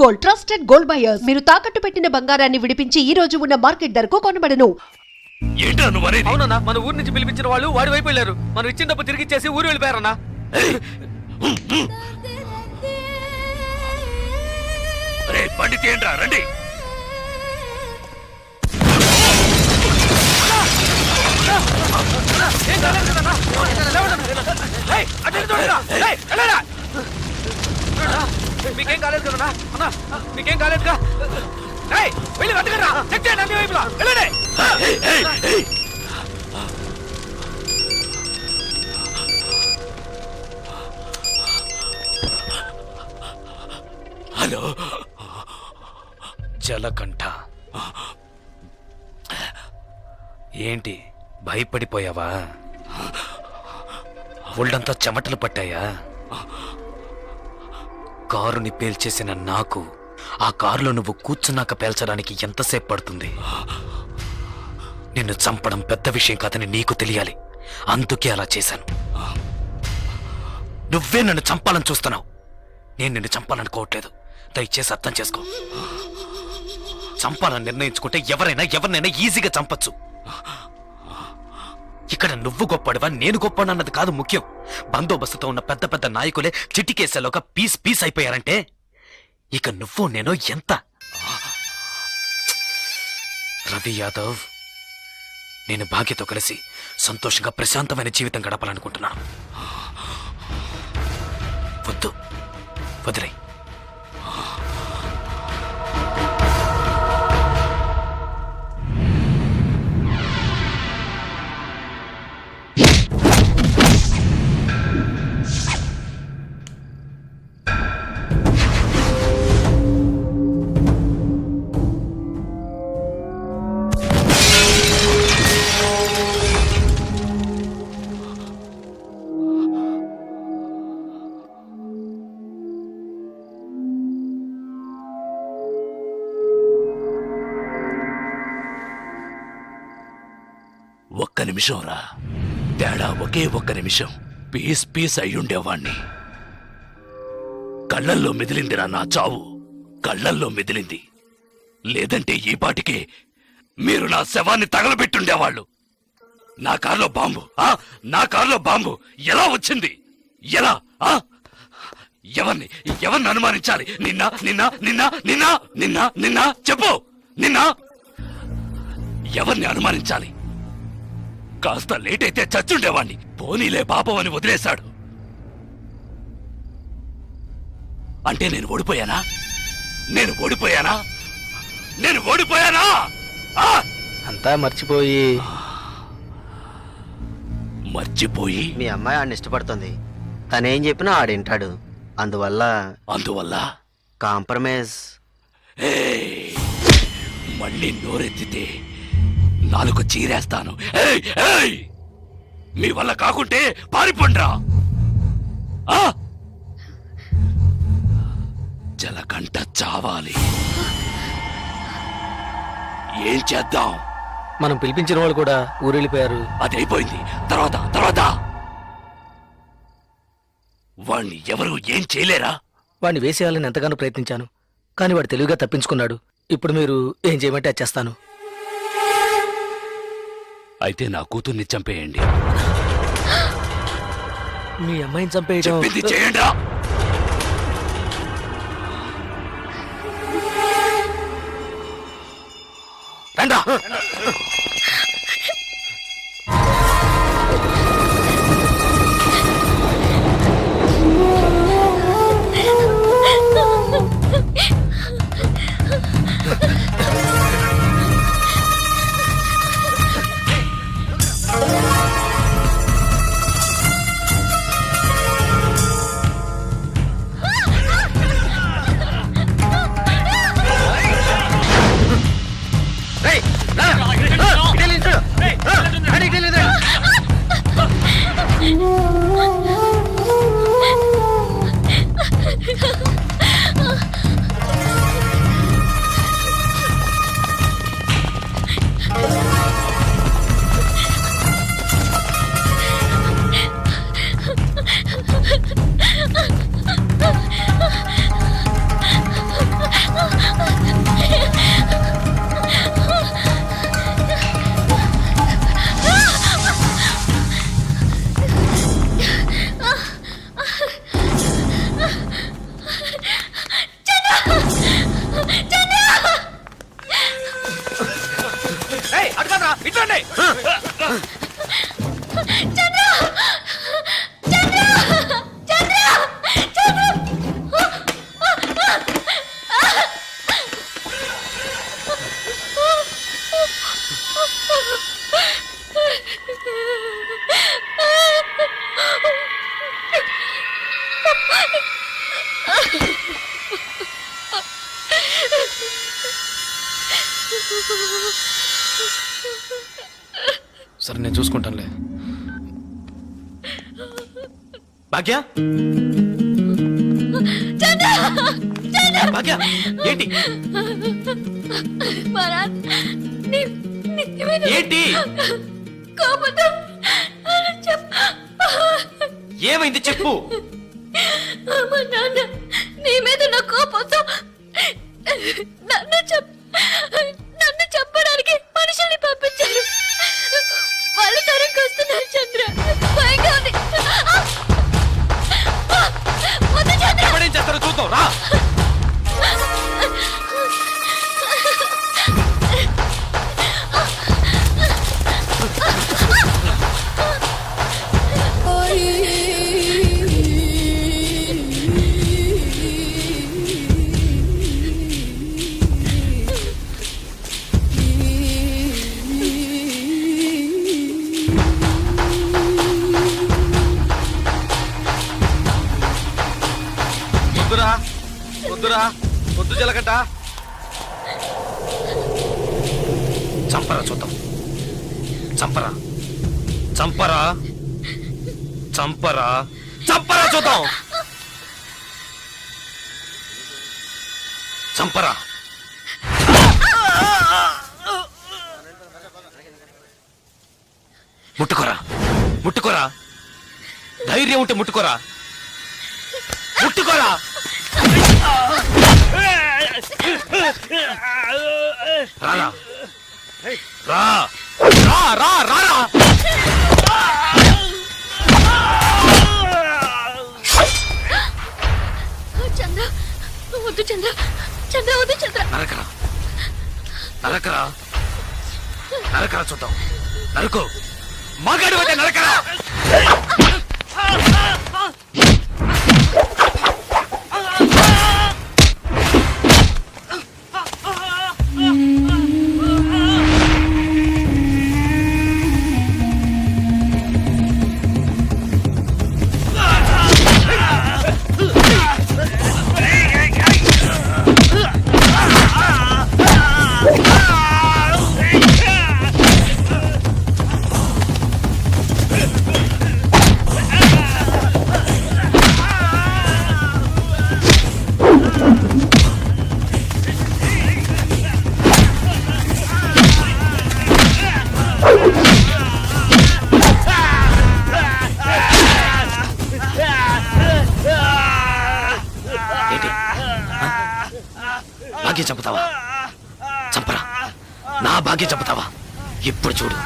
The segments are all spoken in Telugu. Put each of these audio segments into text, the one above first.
Gold, trusted gold buyers. మీరు తాకట్టు పెట్టిన బంగారాన్ని విడిపించి ఈ రోజు ఉన్న మార్కెట్ ధరకు కొనబడను. ఏంటో నువ్వు అనేది? అవునన్నా, మన ఊరు నుంచి పిలిపించిన వాళ్ళు వాడి వైపు వెళ్ళారు. మనం ఇచ్చిన డబ్బు తిరిగి ఇచ్చేసి ఊరు వెళ్ళిపోయారన్నా. బండి తీయండి, రండి. మీకేం కాలేదు కదన్నా? అన్నా మీకేం కాలేదుగా? వెళ్ళి వెతకరా, చెక్ చేయండి అన్ని వైపులా. వెళ్ళండి. హలో, జలకంఠ, ఏంటి భయపడిపోయావా? ఒళ్ళంతా చెమటలు పట్టాయా? కారుని పేల్చేసిన నాకు ఆ కారులో నువ్వు కూర్చున్నాక పేల్చడానికి ఎంతసేపు పడుతుంది? నిన్ను చంపడం పెద్ద విషయం కాదని నీకు తెలియాలి, అందుకే అలా చేశాను. నువ్వే నన్ను చంపాలని చూస్తున్నావు, నేను నిన్ను చంపాలనుకోవట్లేదు. దయచేసి అర్థం చేసుకో. చంపాలని నిర్ణయించుకుంటే ఎవరినైనా ఈజీగా చంపచ్చు. ఇక్కడ నువ్వు గొప్పడివా నేను గొప్పనన్నది కాదు ముఖ్యం. బందోబస్తుతో ఉన్న పెద్ద పెద్ద నాయకులే చిటికేసేలోగా పీస్ అయిపోయారంటే ఇక నువ్వు నేను ఎంత? రవి యాదవ్, నేను భాగ్యతో కలిసి సంతోషంగా ప్రశాంతమైన జీవితం గడపాలనుకుంటున్నాను. వద్దు, వదిలే. ఒక్క నిమిషం రా, తేడా ఒకే ఒక్క నిమిషం. పీస్ అయ్యుండేవాణ్ణి. కళ్ళల్లో మెదిలిందిరా నా చావు, కళ్ళల్లో మెదిలింది. లేదంటే ఈ పాటికే మీరు నా శవాన్ని తగలబెట్టుండేవాళ్ళు. నా కారులో బాంబు ఎలా వచ్చింది? ఎలా? ఎవరిని అనుమానించాలి? నిన్న చెప్పు. ఎవరిని అనుమానించాలి? కాస్త లేట్ అయితే చచ్చుండేవాణ్ణి. పోనీలే పాపం అని వదిలేశాడు. అంటే నేను ఓడిపోయానా? అంతా మర్చిపోయి మీ అమ్మాయి ఆడిని ఇష్టపడుతుంది. తనేం చెప్పినా ఆడింటాడు. అందువల్ల కాంప్రమైజ్. మళ్ళీ నోరెత్తితే నాలుగు చీరేస్తాను. మీ వల్ల కాకుంటే పారిపోండ్రా. జలకంఠ చావాలి. ఏం చేద్దాం? మనం పిలిపించిన వాళ్ళు కూడా ఊరెళ్ళిపోయారు. అది అయిపోయింది. తర్వాత వాణ్ణి ఎవరు ఏం చేయలేరా? వాడిని వేసేయాలని ఎంతగానో ప్రయత్నించాను, కానీ వాడు తెలివిగా తప్పించుకున్నాడు. ఇప్పుడు మీరు ఏం చేయమంటే అది చేస్తాను. అయితే నా కూతుర్ని చంపేయండి. మీ అమ్మాయిని చంపేయడం చెప్పింది చేయండి. రండా. సరే నేను చూసుకుంటానులే. భాగ్య భాగ్య ఏంటి ఏంటి ఏమైంది చెప్పు. నీ మీద నా కోపంతో నన్ను చెప్పడానికి మనుషుల్ని పంపించారు. వాళ్ళు తరకు వస్తున్నారు చంద్ర. భయంగా ఉంది. వద్దు చంద్ర. ఎప్పుడేం చేస్తారో చూద్దాం రా. వద్దురా వద్దురా వద్దు జలగంట. చంపరా చూద్దాం. చంపరా చంపరా చంపరా చంపరా చూద్దాం. చంపరా. ముట్టుకోరా ముట్టుకోరా. ధైర్యం ఉంటే ముట్టుకోరా. ముట్టుకోరా. రారా రా రా రా రా రా. చంద్ర వద్దు చంద్ర. చంద్ర వద్దు చంద్ర. నరకరా నరకరా నరకరా చూద్దాం. నరకు మగాడు అయితే నరకరా. భాగ్యం చంపుతావా? చంపరా. నా భాగ్యం చంపుతావా? ఇప్పుడు చూడు.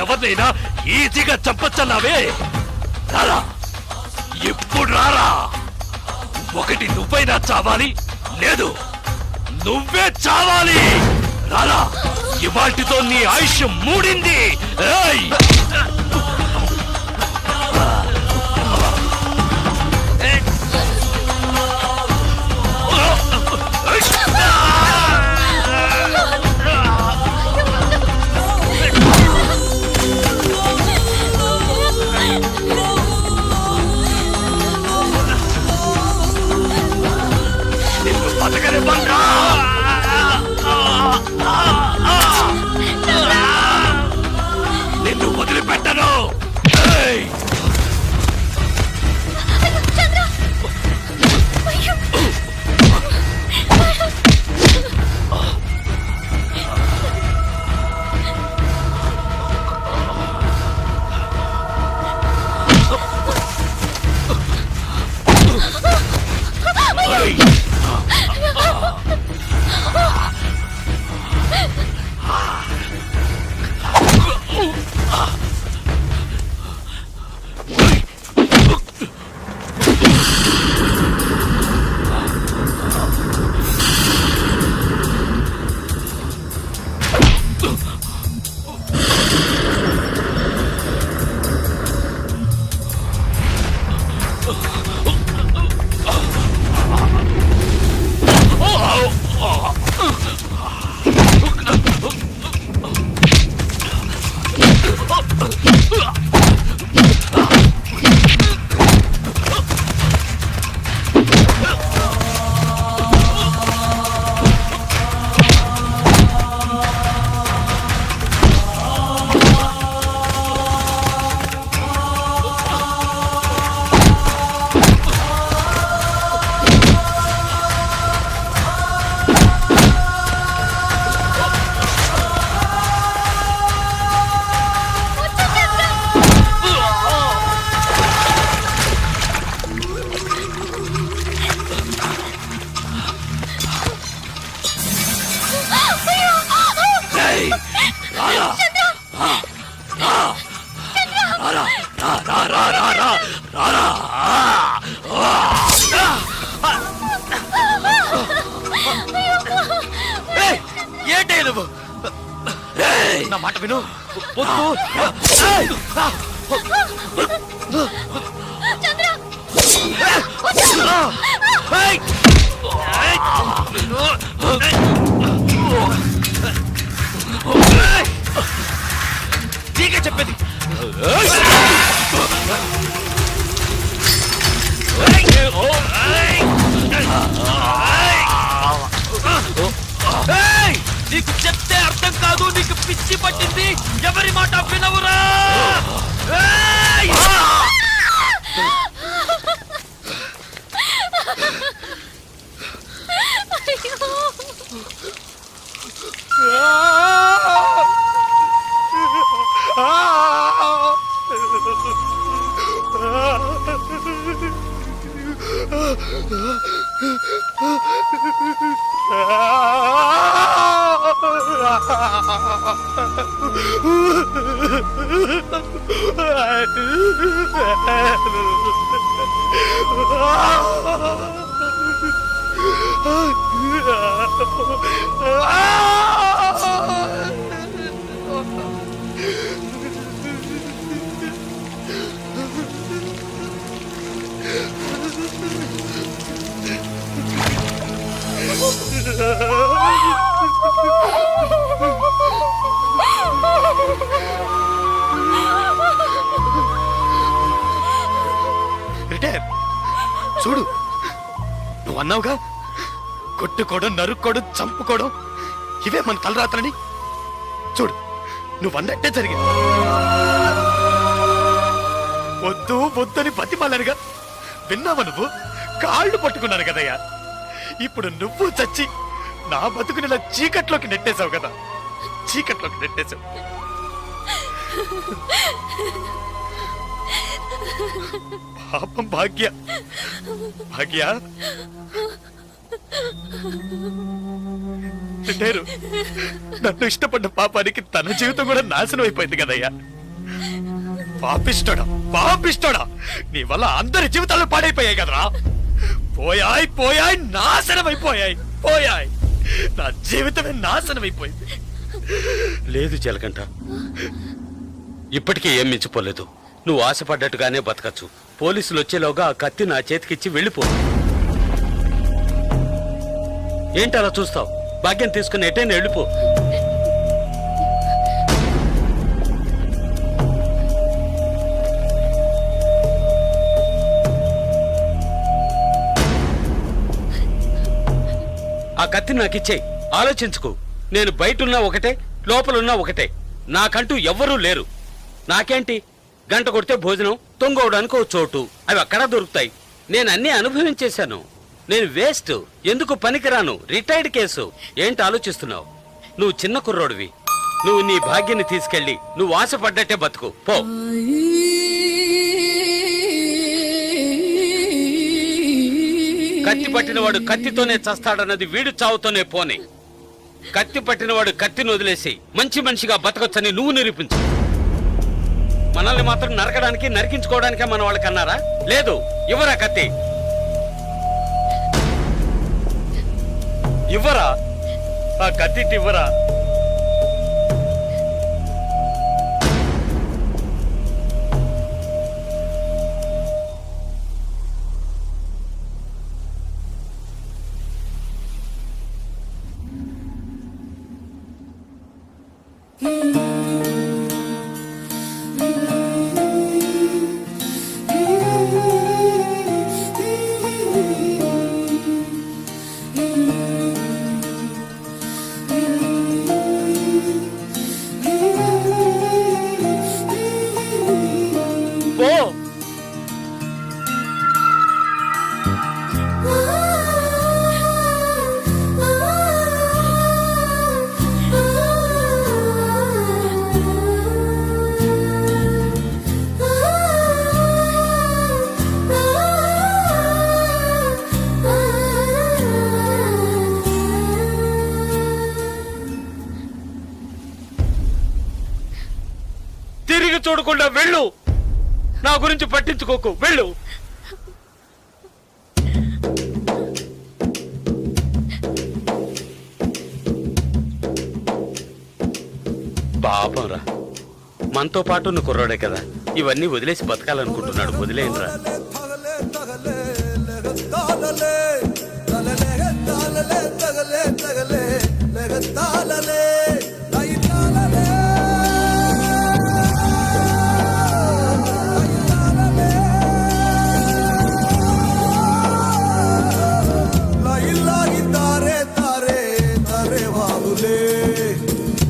ఎవరినైనా ఈజీగా చంపచ్చన్నావే. రారా ఇప్పుడు రారా. ఒకటి నువ్వైనా చావాలి, లేదు నువ్వే చావాలి. రారా, ఇవాటితో నీ ఆయుష్ మూడింది. ఏయ్! నిన్ను బతకనివ్వనురా. నిన్ను వదిలిపెట్టను. ఏయ్! ఏయ్! ఏయ్! రారా. రారా, రా, రా, రా, రా, రా, రారా. ఏయ్, ఏంటే నువ్వు? ఏయ్! నా మాట విను. వద్దు. ఏయ్! ఏయ్! నీకే చెప్పేది. ఏయ్! నీకు చెప్తే అర్థం కాదు, నీకు పిచ్చి పట్టింది. ఎవరి మాట వినవురా? ఏయ్! రిటైర్. చూడు, నువ్వు అన్నావుగా, కొట్టుకోవడం, నరుక్కోవడం, చంపుకోవడం ఇవే మన తలరాత్రని. చూడు, నువ్వు అన్నట్టే జరిగింది. వద్దు వద్దని బతిమాలనుగా విన్నావా నువ్వు? కాళ్ళు పట్టుకున్నాను కదయ్యా. ఇప్పుడు నువ్వు చచ్చి నా బతుకునిలా చీకట్లోకి నెట్టేశావు కదా. చీకట్లోకి నెట్టేశావు. పాపం భాగ్య. భాగ్య రిటైరు. నన్ను ఇష్టపడ్డ పాపానికి తన జీవితం కూడా నాశనం అయిపోయింది కదయ్యా. పాపిష్టోడా, పాపిష్టోడా, నీ వల్ల అందరి జీవితాలు పాడైపోయాయి కదరా. పోయాయి పోయాయి, నాశనం అయిపోయాయి. పోయాయి నా జీవితమే నాశనమైపోయింది. లేదు చిలకంట, ఇప్పటికీ ఏం మించిపోలేదు. నువ్వు ఆశపడ్డట్టుగానే బతకచ్చు. పోలీసులు వచ్చేలోగా ఆ కత్తి నా చేతికిచ్చి వెళ్ళిపో. ఏంటి అలా చూస్తావు? భాగ్యం తీసుకుని ఎటైనా వెళ్ళిపో. ఆ కత్తి నాకిచ్చేయి. ఆలోచించుకో. నేను బయటున్నా ఒకటే, లోపలున్నా ఒకటే. నాకంటూ ఎవ్వరూ లేరు. నాకేంటి, గంట కొడితే భోజనం, తొంగవడానికి ఓ చోటు, అవి అక్కడ దొరుకుతాయి. నేను అన్నీ అనుభవించేశాను. నేను వేస్ట్, ఎందుకు పనికిరాను, రిటైర్డ్ కేసు. ఏంటి ఆలోచిస్తున్నావు? నువ్వు చిన్న కుర్రోడివి. నువ్వు నీ భాగ్యాన్ని తీసుకెళ్ళి నువ్వు ఆశపడ్డట్టే బతుకు పో. కత్తి పట్టినవాడు కత్తితోనే చస్తాడన్నది వీడు చావుతోనే పోనీ. కత్తి పట్టినవాడు కత్తిని వదిలేసి మంచి మనిషిగా బతకొచ్చని నువ్వు నిరూపించు. మనల్ని మాత్రం నరకడానికి, నరికించుకోవడానికే మన వాళ్ళకి అన్నారా? లేదు. ఇవ్వరా కత్తి, ఇవ్వరా ఆ కత్తి ఇవ్వరా. పో. తిరిగి చూడకుండా వెళ్ళు. నా గురించి పట్టించుకోకు, వెళ్ళు. పాపంరా, మనతో పాటు నువ్వు కుర్రాడే కదా, ఇవన్నీ వదిలేసి బతకాలనుకుంటున్నాడు. వదిలేయనురా.